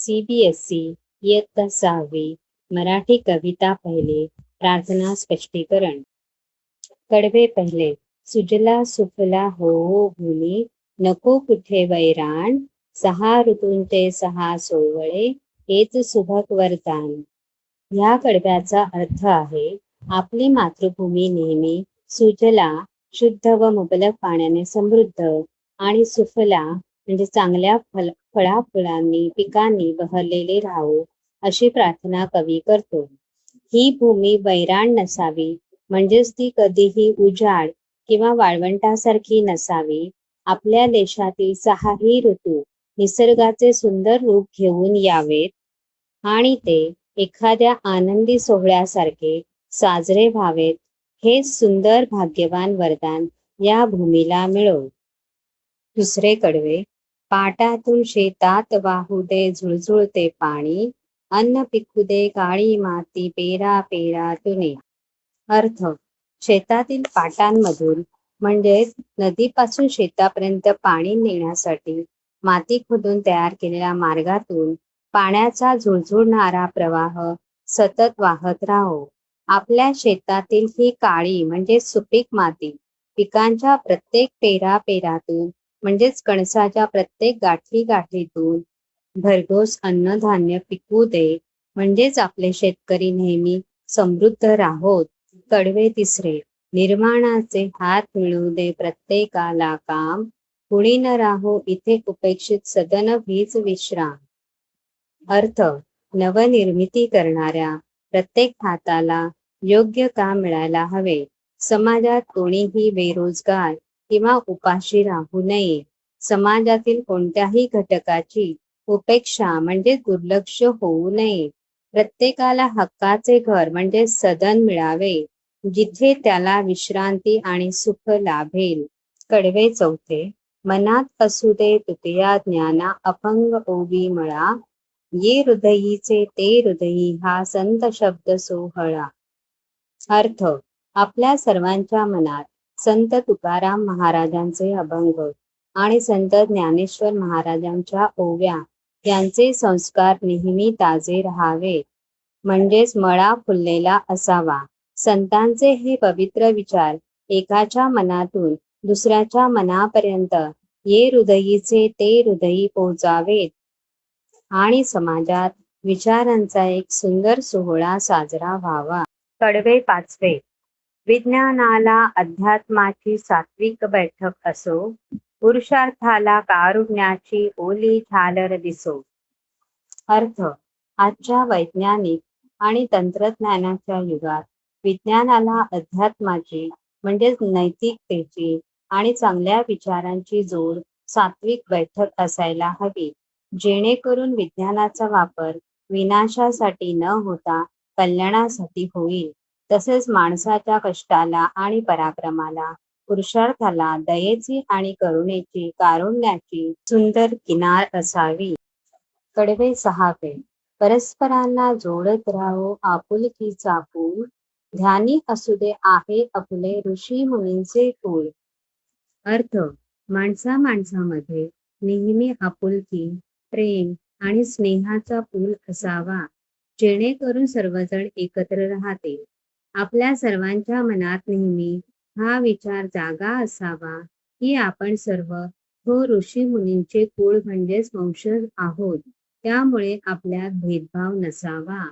CBSE इयत्ता 6वी मराठी कविता पहिले प्रार्थना स्पष्टीकरण. कडवे पहिले. सुजला सुफला हो भूमी, नको कुठे वैराण, 6 ऋतूंचे 6 सोवळे, हेच सुभग वरदान. ह्या कडव्याचा अर्थ आहे, आपली मातृभूमी नेहमी सुजला, शुद्ध व मुबलक पाण्याने समृद्ध आणि सुफला म्हणजे चांगल्या फळाफुलांनी पिकांनी बहरलेली राहो, अशी प्रार्थना कवी करतो. ही भूमी वैराण नसावी, म्हणजेच ती कधीही उजाड किंवा वाळवंटासारखी नसावी. आपल्या देशातील 6ही ऋतू निसर्गाचे सुंदर रूप घेऊन यावेत आणि ते एखाद्या आनंदी सोहळ्यासारखे साजरे व्हावेत, हे सुंदर भाग्यवान वरदान या भूमीला मिळो. दुसरे कडवे. पाटातून शेतात वाहू दे झुळझुळते पाणी, अन्न पिकू दे काळी माती पेरा पेरा तुने. अर्थ. शेतातील पाटांमधून म्हणजे नदीपासून शेतापर्यंत पाणी नेण्यासाठी माती खोदून तयार केलेल्या मार्गातून पाण्याचा झुळझुळणारा प्रवाह सतत वाहत राहो. आपल्या शेतातील ही काळी म्हणजे सुपीक माती पिकांच्या प्रत्येक पेरा पेरातून म्हणजेच कणसाच्या प्रत्येक गाठी गाठीतून भरघोस अन्नधान्य पिकवू दे, म्हणजेच आपले शेतकरी नेहमी समृद्ध राहोत. कडवे तिसरे. निर्माणाचे हात मिळू दे प्रत्येकाला काम, कुणी न राहो इथे उपेक्षित सदन वीज विश्राम. अर्थ. नवनिर्मिती करणाऱ्या प्रत्येक हाताला योग्य काम मिळायला हवे. समाजात कोणीही बेरोजगार किंवा उपाशी राहू नये. समाजातील कोणत्याही घटकाची उपेक्षा म्हणजे दुर्लक्ष होऊ नये. प्रत्येकाला हक्काचे घर म्हणजे सदन मिळावे, जिथे त्याला विश्रांती आणि सुख लाभेल. कडवे चौथे. मनात असू दे तुटया ज्ञाना अपंग ओवी मळा, ये हृदयीचे ते हृदयी हा संत शब्द सोहळा. अर्थ. आपल्या सर्वांच्या मनात संत तुकाराम महाराजांचे अभंग आणि संत ज्ञानेश्वर महाराजांच्या ओव्या यांचे संस्कार नेहमी ताजे राहावे, म्हणजेच मळा फुललेला असावा. संतांचे हे पवित्र विचार एकाच्या मनातून दुसऱ्याच्या मनापर्यंत ये हृदयीचे ते हृदयी पोहोचावेत आणि समाजात विचारांचा एक सुंदर सोहळा साजरा व्हावा. कडवे पाचवे. विज्ञानाला अध्यात्माची सात्विक बैठक असो, पुरुषार्थाला कारुण्याची ओली झालर दिसो. अर्थ. आजच्या वैज्ञानिक आणि तंत्रज्ञानाच्या युगात विज्ञानाला अध्यात्माची म्हणजेच नैतिकतेची आणि चांगल्या विचारांची जोड सात्विक बैठक असायला हवी, जेणेकरून विज्ञानाचा वापर विनाशासाठी न होता कल्याणासाठी होईल. तसेच माणसाच्या कष्टाला आणि पराक्रमाला, पुरुषार्थाला दयेची आणि करुणेची कारुण्याची सुंदर किनार असावी. कडवे सहावे. परस्परांना जोडत राहो आपुलकीचा पूल, ध्यानी असू दे आहे आपले ऋषी मुनींचे कुळ. अर्थ. माणसा माणसामध्ये नेहमी आपुलकी, प्रेम आणि स्नेहाचा पूल असावा, जेणेकरून सर्वजण एकत्र राहतील. आपल्या सर्वांच्या मनात नेहमी हा विचार जागा असावा की आपण सर्व ऋषी मुनींचे कुळ म्हणजेच वंशज आहोत, त्यामुळे आपल्यात भेदभाव नसावा.